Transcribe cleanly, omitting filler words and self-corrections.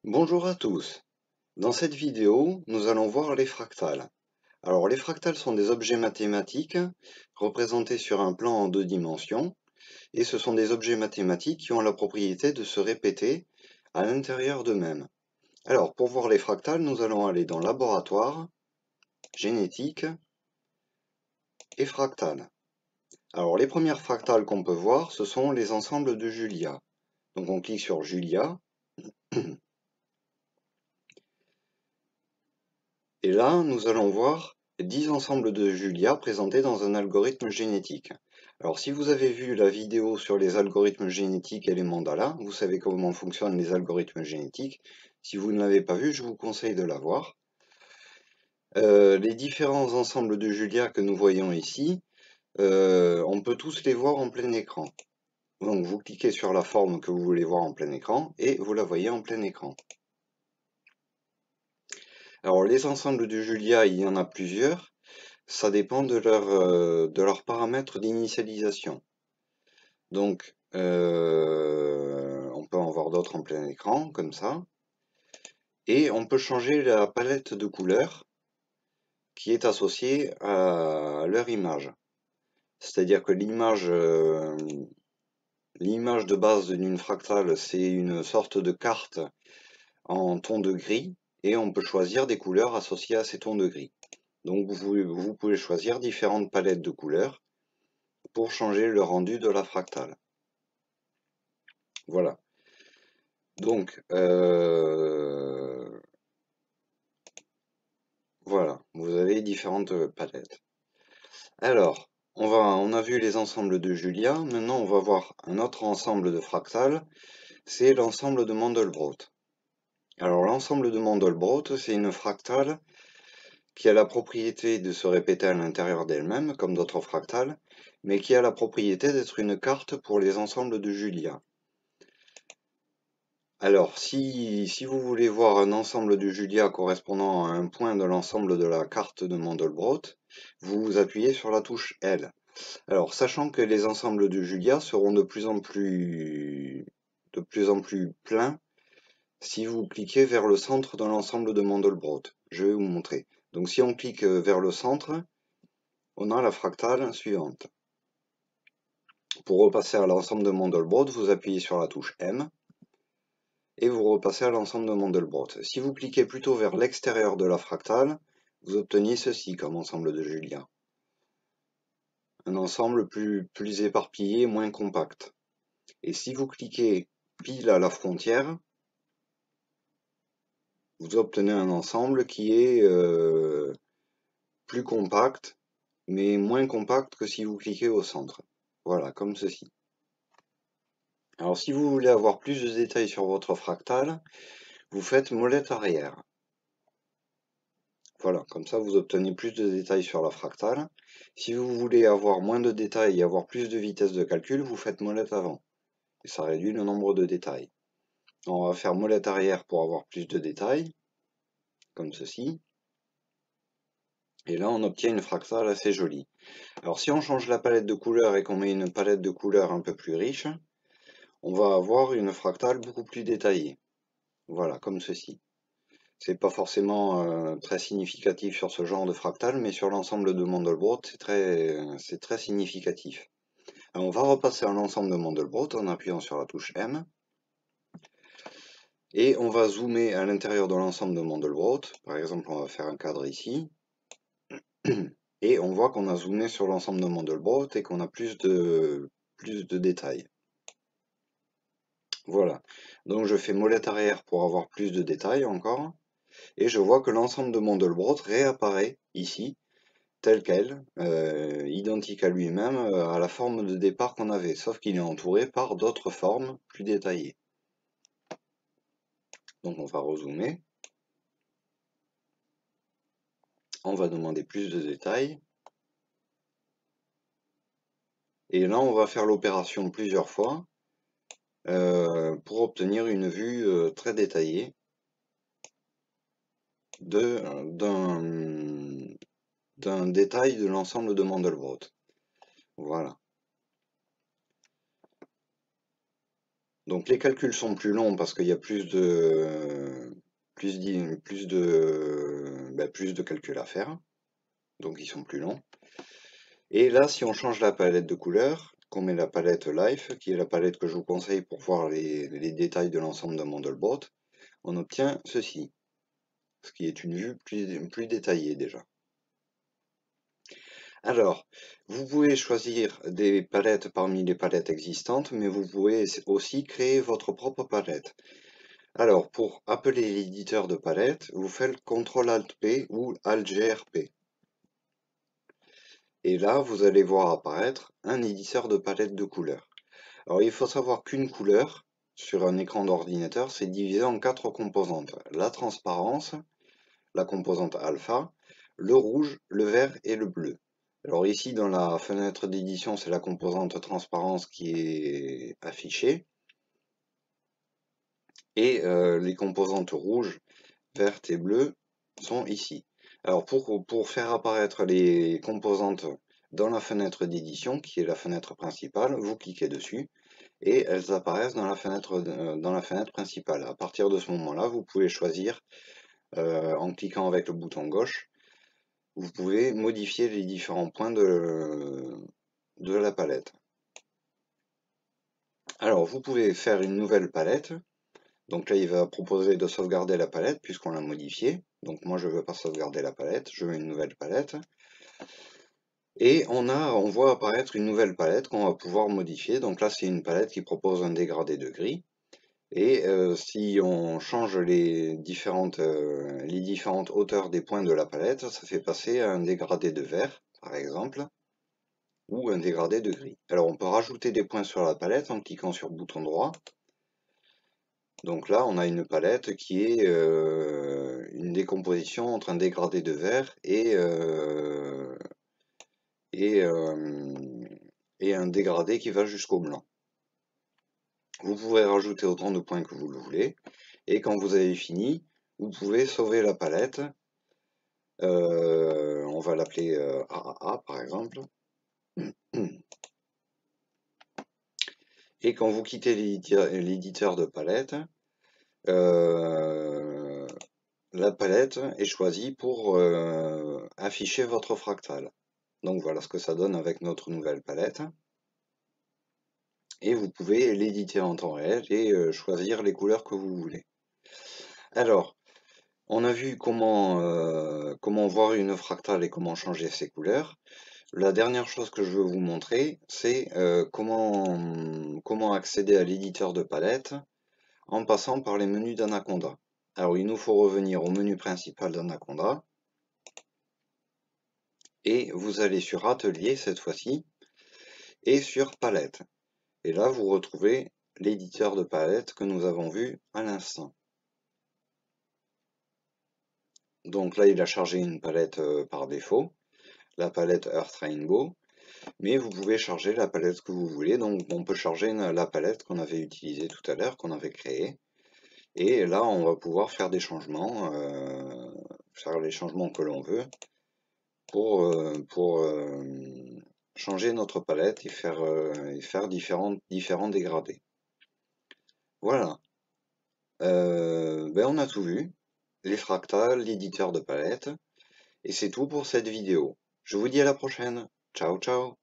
Bonjour à tous. Dans cette vidéo, nous allons voir les fractales. Alors, les fractales sont des objets mathématiques représentés sur un plan en 2 dimensions, et ce sont des objets mathématiques qui ont la propriété de se répéter à l'intérieur d'eux-mêmes. Alors, pour voir les fractales, nous allons aller dans Laboratoire, Génétique et Fractales. Alors, les premières fractales qu'on peut voir, ce sont les ensembles de Julia. Donc, on clique sur Julia. Et là, nous allons voir 10 ensembles de Julia présentés dans un algorithme génétique. Alors, si vous avez vu la vidéo sur les algorithmes génétiques et les mandalas, vous savez comment fonctionnent les algorithmes génétiques. Si vous ne l'avez pas vu, je vous conseille de la voir. Les différents ensembles de Julia que nous voyons ici, on peut tous les voir en plein écran. Donc, vous cliquez sur la forme que vous voulez voir en plein écran et vous la voyez en plein écran. Alors, les ensembles de Julia, il y en a plusieurs. Ça dépend de leurs paramètres d'initialisation. Donc, on peut en voir d'autres en plein écran, comme ça. Et on peut changer la palette de couleurs qui est associée à leur image. C'est-à-dire que l'image de base d'une fractale, c'est une sorte de carte en ton de gris, et on peut choisir des couleurs associées à ces tons de gris. Donc vous pouvez choisir différentes palettes de couleurs pour changer le rendu de la fractale. Voilà. Donc, voilà, vous avez différentes palettes. Alors, on a vu les ensembles de Julia, maintenant on va voir un autre ensemble de fractales, c'est l'ensemble de Mandelbrot. Alors l'ensemble de Mandelbrot, c'est une fractale qui a la propriété de se répéter à l'intérieur d'elle-même, comme d'autres fractales, mais qui a la propriété d'être une carte pour les ensembles de Julia. Alors, si vous voulez voir un ensemble de Julia correspondant à un point de l'ensemble de la carte de Mandelbrot, vous appuyez sur la touche L. Alors, sachant que les ensembles de Julia seront de plus en plus pleins si vous cliquez vers le centre de l'ensemble de Mandelbrot. Je vais vous montrer. Donc, si on clique vers le centre, on a la fractale suivante. Pour repasser à l'ensemble de Mandelbrot, vous appuyez sur la touche M. Et vous repassez à l'ensemble de Mandelbrot. Si vous cliquez plutôt vers l'extérieur de la fractale, vous obtenez ceci comme ensemble de Julia. Un ensemble plus éparpillé, moins compact. Et si vous cliquez pile à la frontière, vous obtenez un ensemble qui est plus compact, mais moins compact que si vous cliquez au centre. Voilà, comme ceci. Alors si vous voulez avoir plus de détails sur votre fractale, vous faites molette arrière. Voilà, comme ça vous obtenez plus de détails sur la fractale. Si vous voulez avoir moins de détails et avoir plus de vitesse de calcul, vous faites molette avant. Et ça réduit le nombre de détails. On va faire molette arrière pour avoir plus de détails, comme ceci. Et là on obtient une fractale assez jolie. Alors si on change la palette de couleurs et qu'on met une palette de couleurs un peu plus riche, on va avoir une fractale beaucoup plus détaillée. Voilà, comme ceci. C'est pas forcément très significatif sur ce genre de fractal, mais sur l'ensemble de Mandelbrot, c'est très significatif. Alors, on va repasser à l'ensemble de Mandelbrot en appuyant sur la touche M. Et on va zoomer à l'intérieur de l'ensemble de Mandelbrot. Par exemple, on va faire un cadre ici. Et on voit qu'on a zoomé sur l'ensemble de Mandelbrot et qu'on a plus de détails. Voilà. Donc je fais molette arrière pour avoir plus de détails encore. Et je vois que l'ensemble de Mandelbrot réapparaît ici, tel quel, identique à lui-même, à la forme de départ qu'on avait, sauf qu'il est entouré par d'autres formes plus détaillées. Donc on va rezoomer. On va demander plus de détails. Et là, on va faire l'opération plusieurs fois pour obtenir une vue très détaillée d'un détail de l'ensemble de Mandelbrot. Voilà. Donc les calculs sont plus longs parce qu'il y a plus de calculs à faire, donc ils sont plus longs. Et là, si on change la palette de couleurs, qu'on met la palette Life, qui est la palette que je vous conseille pour voir les détails de l'ensemble d'un Mandelbrot, on obtient ceci, ce qui est une vue plus détaillée déjà. Alors, vous pouvez choisir des palettes parmi les palettes existantes, mais vous pouvez aussi créer votre propre palette. Alors, pour appeler l'éditeur de palette, vous faites CTRL-ALT-P ou ALT-GRP. Et là, vous allez voir apparaître un éditeur de palette de couleurs. Alors, il faut savoir qu'une couleur, sur un écran d'ordinateur, c'est divisé en 4 composantes. La transparence, la composante alpha, le rouge, le vert et le bleu. Alors ici, dans la fenêtre d'édition, c'est la composante transparence qui est affichée. Et les composantes rouges, vertes et bleues sont ici. Alors pour faire apparaître les composantes dans la fenêtre d'édition, qui est la fenêtre principale, vous cliquez dessus et elles apparaissent dans la fenêtre principale. À partir de ce moment-là, vous pouvez choisir, en cliquant avec le bouton gauche, vous pouvez modifier les différents points de la palette. Alors vous pouvez faire une nouvelle palette. Donc là, il va proposer de sauvegarder la palette puisqu'on l'a modifiée. Donc moi, je ne veux pas sauvegarder la palette, je veux une nouvelle palette. Et on voit apparaître une nouvelle palette qu'on va pouvoir modifier. Donc là, c'est une palette qui propose un dégradé de gris. Et si on change les différentes hauteurs des points de la palette, ça fait passer à un dégradé de vert, par exemple, ou un dégradé de gris. Alors on peut rajouter des points sur la palette en cliquant sur le bouton droit. Donc là, on a une palette qui est une décomposition entre un dégradé de vert et un dégradé qui va jusqu'au blanc. Vous pouvez rajouter autant de points que vous le voulez. Et quand vous avez fini, vous pouvez sauver la palette. On va l'appeler AAA par exemple. Et quand vous quittez l'éditeur de palette, la palette est choisie pour afficher votre fractal. Donc voilà ce que ça donne avec notre nouvelle palette. Et vous pouvez l'éditer en temps réel et choisir les couleurs que vous voulez. Alors, on a vu comment voir une fractale et comment changer ses couleurs. La dernière chose que je veux vous montrer, c'est comment accéder à l'éditeur de palette en passant par les menus d'Anaconda. Alors, il nous faut revenir au menu principal d'Anaconda. Et vous allez sur Atelier cette fois-ci, et sur Palette. Et là, vous retrouvez l'éditeur de palette que nous avons vu à l'instant. Donc là, il a chargé une palette par défaut, la palette Earth Rainbow, mais vous pouvez charger la palette que vous voulez. Donc on peut charger la palette qu'on avait utilisée tout à l'heure, qu'on avait créée. Et là, on va pouvoir faire des changements, faire les changements que l'on veut pour changer notre palette et faire différents dégradés. Voilà. On a tout vu. Les fractales, l'éditeur de palette. Et c'est tout pour cette vidéo. Je vous dis à la prochaine. Ciao, ciao.